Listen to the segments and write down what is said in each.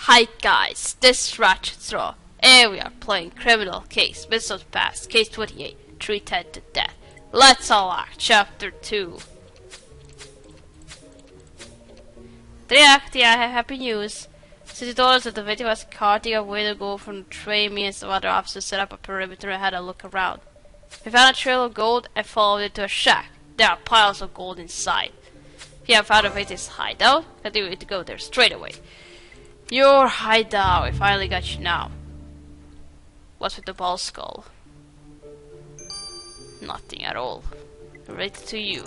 Hi guys, this is Ratchet Straw, and we are playing Criminal Case, Missiles Past, Case 28, 310 to Death. Let's all act, Chapter 2. 3 act, yeah, I have happy news. Since you told us that the victim was caught, a way to go from the train, me and some other officers set up a perimeter and had a look around. We found a trail of gold and followed it to a shack. There are piles of gold inside. If you have found a victim's hideout, continue to go there straight away. Your hideout, I finally got you now. What's with the ball skull? Nothing at all. Right to you.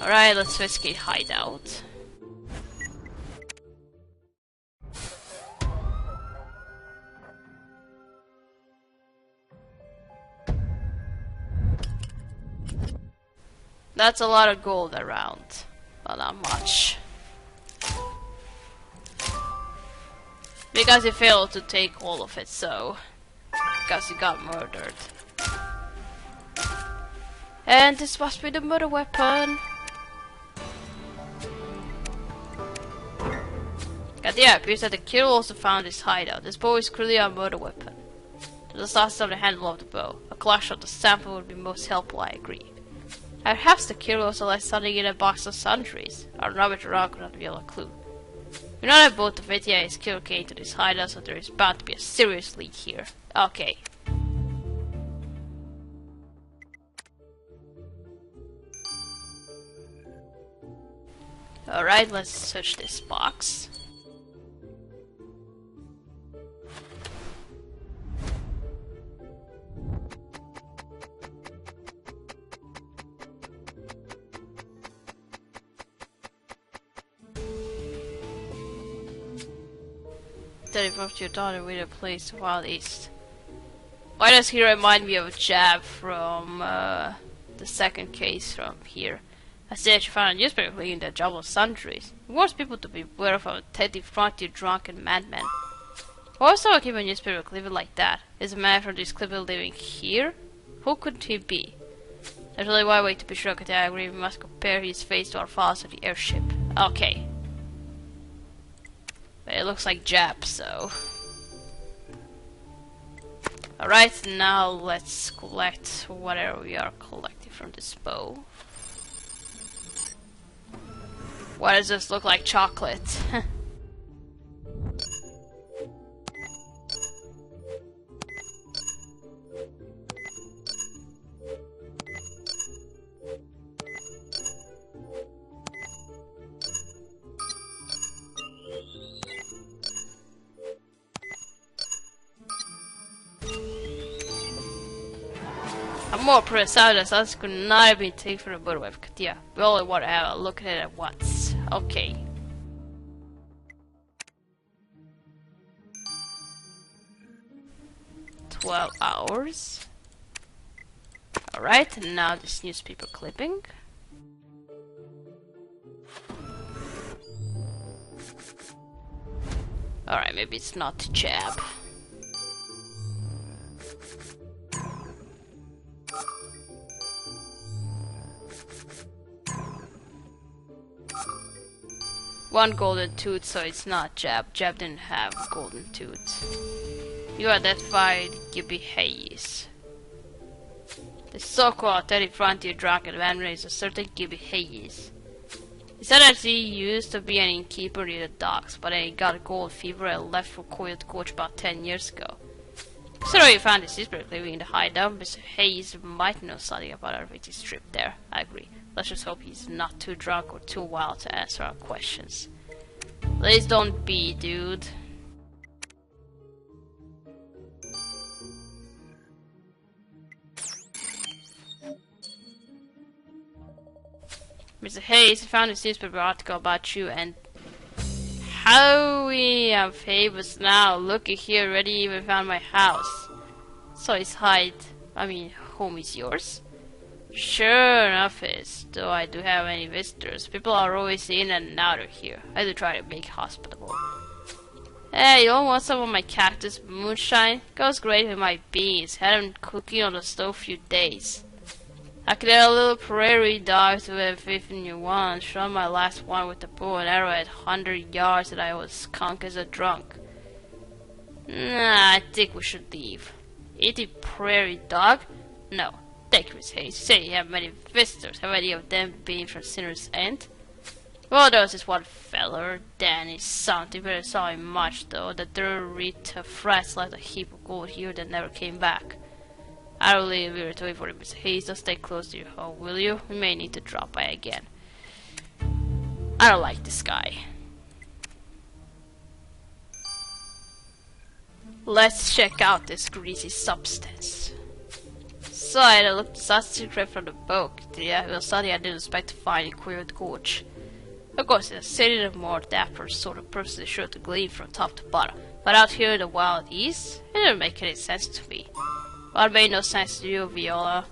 Alright, let's investigate hideout. That's a lot of gold around, but not much. Because he failed to take all of it, so... because he got murdered. And this must be the murder weapon. God, yeah, it appears that the killer also found his hideout. This bow is clearly a murder weapon. The size of the handle of the bow. A collection of the sample would be most helpful, I agree. Perhaps the killer also left something in a box of sundries. Our rubbish around could not reveal a clue. We know that both the Vittorio and his killer came to this hideout, so there is bound to be a serious leak here. Okay. Alright, let's search this box. That involved your daughter with a place to Wild East. Why does he remind me of Jab from the second case from here? I said she found a newspaper in the jumble sundries. It warns people to beware of a Teddy Frontier drunken madman. Why would someone keep a newspaper clipping like that? Is a man from this clipping living here? Who could he be? There's only one way to be sure, I agree. We must compare his face to our files of the airship. Okay. But it looks like Jap, so... Alright, now let's collect whatever we are collecting from this bow. Why does this look like chocolate? I'm more pressed out as us could not have been taken from the motorway. Yeah, we only want to have a look at it at once. Okay. "12 hours. Alright, and now this newspaper clipping. Alright, maybe it's not Jab. One golden tooth, so it's not Jab. Jab didn't have golden tooth. You identified Gibby Hayes. The so-called Teddy Frontier drunken man is a certain Gibby Hayes. He said that he used to be an innkeeper near the docks, but then he got gold fever and left for Coiled Coach about 10 years ago. So you found his newspaper living in the hideout. Mr. Hayes might know something about our Vicky's trip there. I agree. Let's just hope he's not too drunk or too wild to answer our questions. Please don't be, dude. Mr. Hayes found his newspaper article about you and how we have favors now. Looky here, already even found my house. So his home is yours? Sure enough is, though I do have any visitors. People are always in and out of here. I do try to make hospitable. Hey, you don't want some of my cactus moonshine? Goes great with my beans. Had them cooking on the stove a few days. I cleared a little prairie dog with 51, shot my last one with a bow and arrow at 100 yards and I was skunk as a drunk. Nah, I think we should leave. Eating prairie dog? No. Thank you, Miss Hayes. You say you have many visitors. Have any of them been from Sinner's End? Well, there was this one feller, Danny something, but I saw him much though. The Rita frats left a heap of gold here that never came back. I will leave here to wait for him, Miss Hayes. Just stay close to your home, will you? We may need to drop by again. I don't like this guy. Let's check out this greasy substance. So I had a look at the secret from the book. Yeah, well, suddenly I didn't expect to find it queer with gorge. Of course, in a city, the more dapper sort of person is sure to glean from top to bottom. But out here in the wild east, it didn't make any sense to me. Well, it made no sense to you, Viola.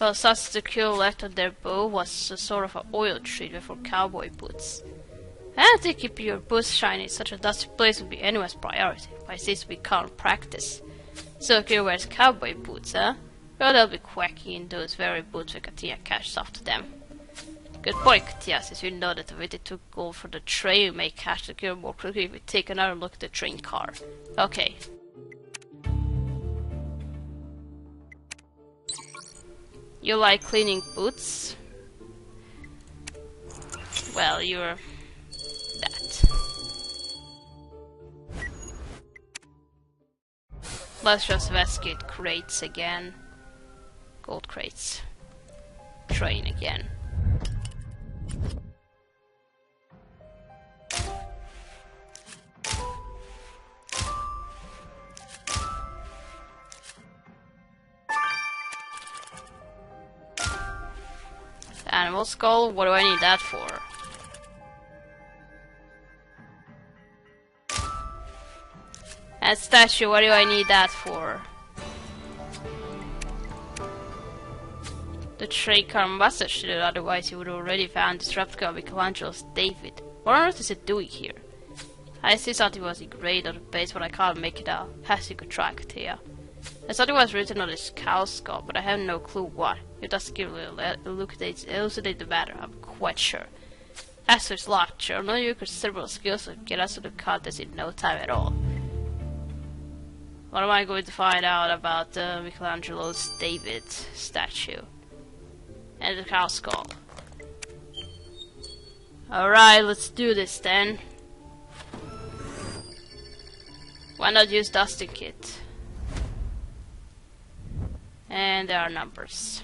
Well, such the kill left on their bow was a sort of an oil treatment for cowboy boots. I don't think keeping your boots shiny in such a dusty place would be anyone's priority, but it seems to be common practice. So Kira wears cowboy boots, huh? Well, they'll be quacky in those very boots when Katia cashes off to them. Good point, Katia. Since we know that the way they took gold for the train, we may cash the Kira more quickly if we take another look at the train car. Okay. You like cleaning boots? Well, you're that. Let's just investigate crates again. Gold crates. Train again. Animal skull? What do I need that for? And statue, what do I need that for? The train car must have shit it, otherwise he would have already found this replica of Michelangelo's David. What on earth is it doing here? I see something was engraved on the base, but I can't make it out. Perhaps you could try, Katia. And something was written on this cow skull, but I have no clue what. If that's elucidate the matter, I'm quite sure. As for its locked, sure, no you considerable skills to get us to the contest in no time at all. What am I going to find out about Michelangelo's David statue? And the cow skull. Alright, let's do this then. Why not use dusting kit? And there are numbers.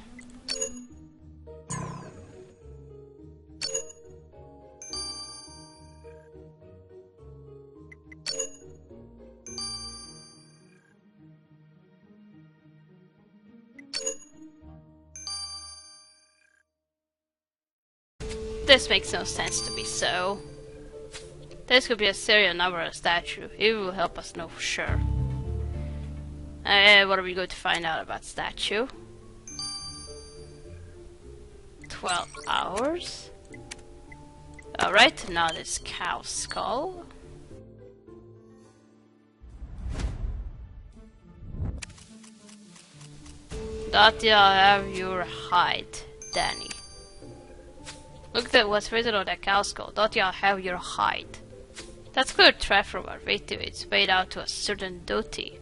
This makes no sense to me, so this could be a serial number of a statue. It will help us know for sure. What are we going to find out about statue? 12 hours. Alright, now this cow skull. That I'll have your hide, Danny. Look at what's written on that cow skull. Don't y'all have your hide? That's good threat from our victim. It's paid out to a certain Doty.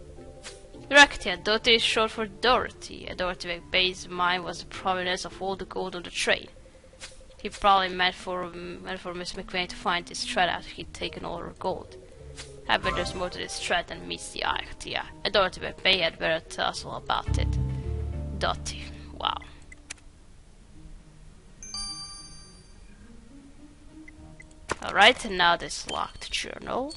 Correct, yeah, Doty is short for Dorothy. And Dorothy McBain's mind was the provenance of all the gold on the train. He probably meant for Miss McBain to find this thread after he'd taken all her gold. I bet there's more to this thread than meets the eye, yeah. And Dorothy McBain had better tell us all about it. Doty, wow. Alright, and now this locked journal.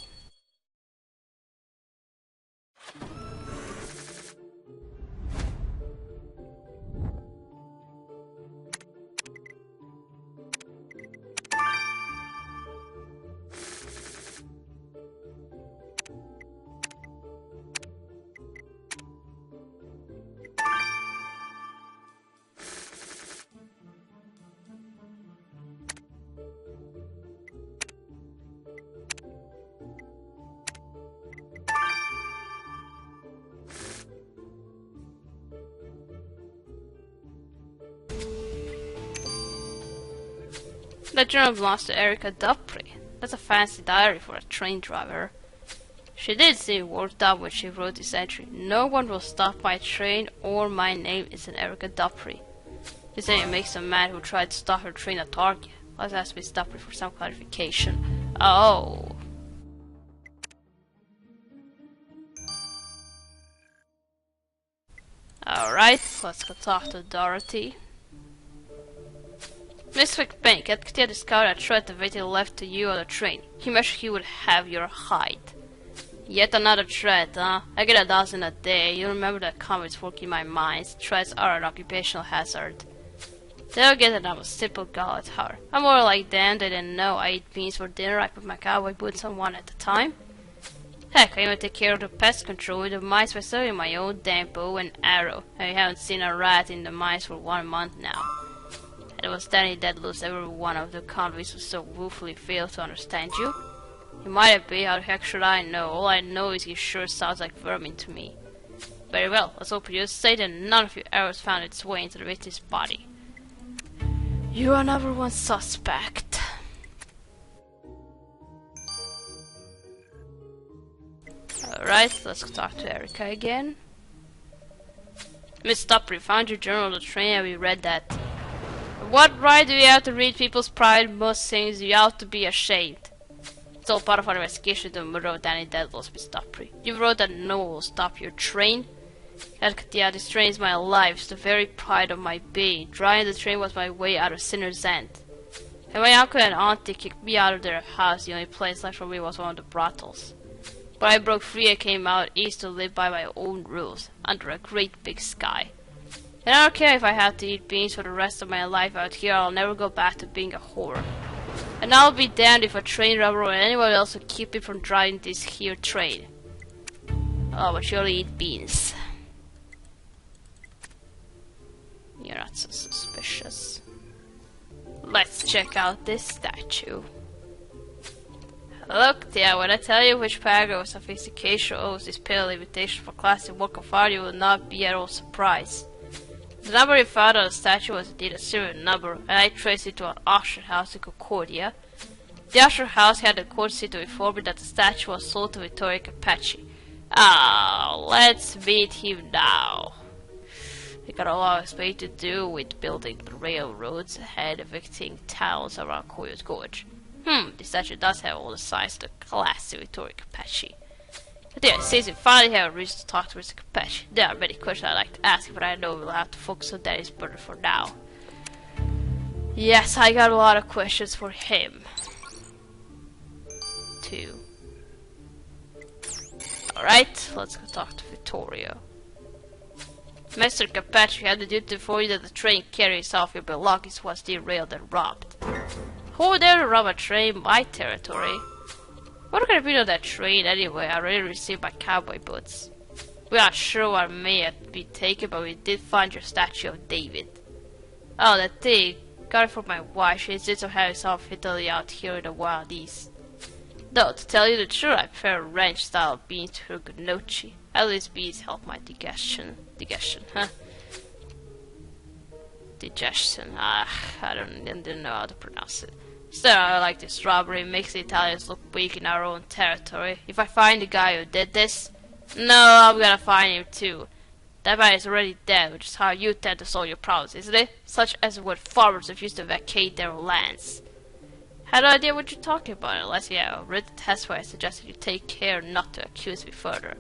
That journal belongs to Erica Dupree. That's a fancy diary for a train driver. She did seem worked up when she wrote this entry. No one will stop my train or my name isn't Erica Dupree. This name makes a man who tried to stop her train at Target. Let's ask Miss Dupree for some clarification. Oh. Alright, let's go talk to Dorothy. Miss McBain, Katia discovered a threat awaiting left to you on the train. He mentioned he would have your hide. Yet another threat, huh? I get a dozen a day. You remember that comments work in my mind. Threats are an occupational hazard. They'll get that I'm a simple girl at heart. I'm more like them. They didn't know I eat beans for dinner. I put my cowboy boots on one at a time. Heck, I even take care of the pest control with the mice by selling my own damn bow and arrow. I haven't seen a rat in the mines for 1 month now. It was Danny Deadloose. Every one of the convicts was so woefully failed to understand you. He might have been. How the heck should I know? All I know is he sure sounds like vermin to me. Very well. Let's hope you're safe and none of your arrows found its way into the victim's body. You are number one suspect. Alright, let's talk to Erica again. Miss Dupree, found your journal on the train and we read that. What right do you have to read people's private most things? You ought to be ashamed. It's all part of our investigation into the murder of Danny Deadlouse, Miss Dupree. You wrote that no one will stop your train. Yeah, this train is my life, it's the very pride of my being. Driving the train was my way out of Sinner's End. And my uncle and auntie kicked me out of their house. The only place left for me was one of the brothels. But I broke free and came out east to live by my own rules, under a great big sky. And I don't care if I have to eat beans for the rest of my life out here, I'll never go back to being a whore. And I'll be damned if a train driver or anyone else will keep me from driving this here train. Oh, but you only eat beans. You're not so suspicious. Let's check out this statue. Look, dear, when I tell you which paragraph of sophistication owes this pale invitation for classic work of art, you will not be at all surprised. The number you found on the statue was indeed a serial number, and I traced it to an auction house in Concordia. The auction house had the courtesy to inform me that the statue was sold to Vittorio Capacci. Ah, let's meet him now. He got a lot of space to do with building the railroads and evicting towns around Coyote Gorge. The statue does have all the signs of the classy Vittorio Capacci. But yeah, since we finally have a reason to talk to Mr. Capacci, there are many questions I'd like to ask, but I know we'll have to focus on Danny's murder for now. Yes, I got a lot of questions for him. Too. Alright, let's go talk to Vittorio. Mr. Capacci had the duty for you that the train carries off your belongings was derailed and robbed. Who dare to rob a train in my territory? What could have been on that train anyway? I already received my cowboy boots. We are sure what may have been taken, but we did find your statue of David. Oh, that thing. Got it from my wife. She insists on having some of Italy out here in the wild east. Though, to tell you the truth, I prefer ranch-style beans to gnocchi. At least beans help my digestion. Digestion, huh? Digestion. I didn't know how to pronounce it. Still, I like this robbery. It makes the Italians look weak in our own territory. If I find the guy who did this, no, I'm gonna find him too. That man is already dead, which is how you tend to solve your problems, isn't it? Such as when farmers refuse to vacate their lands. Had no idea what you're talking about, unless you have a written test where I suggested you take care not to accuse me further.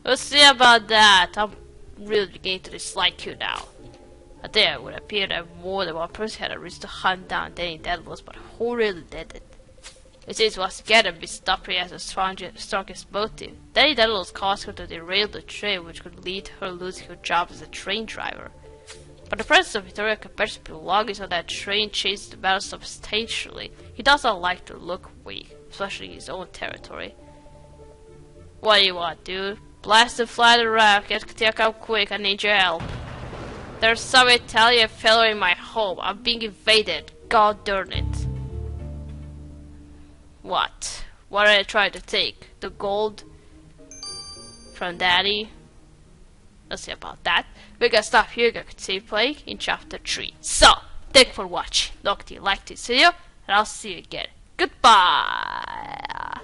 We'll see about that. I'm really beginning to dislike you now. There it would appear that more than one person had a reason to hunt down Danny Deadlouse, but who really did it? It seems once again that Miss Dupree has the strongest motive. Danny Deadlouse caused her to derail the train, which could lead to her losing her job as a train driver. But the presence of Vittorio Capacci's belongings on that train changes the matter substantially. He does not like to look weak, especially in his own territory. What do you want, dude? Blast and fly the raft. Get out quick, I need your help. There's some Italian fellow in my home. I'm being invaded. God darn it. What? What are they trying to take? The gold from Daddy? Let's see about that. We're gonna stop here. Gonna continue playing in chapter 3. So, Thank you for watching. Look, do you like this video? And I'll see you again. Goodbye.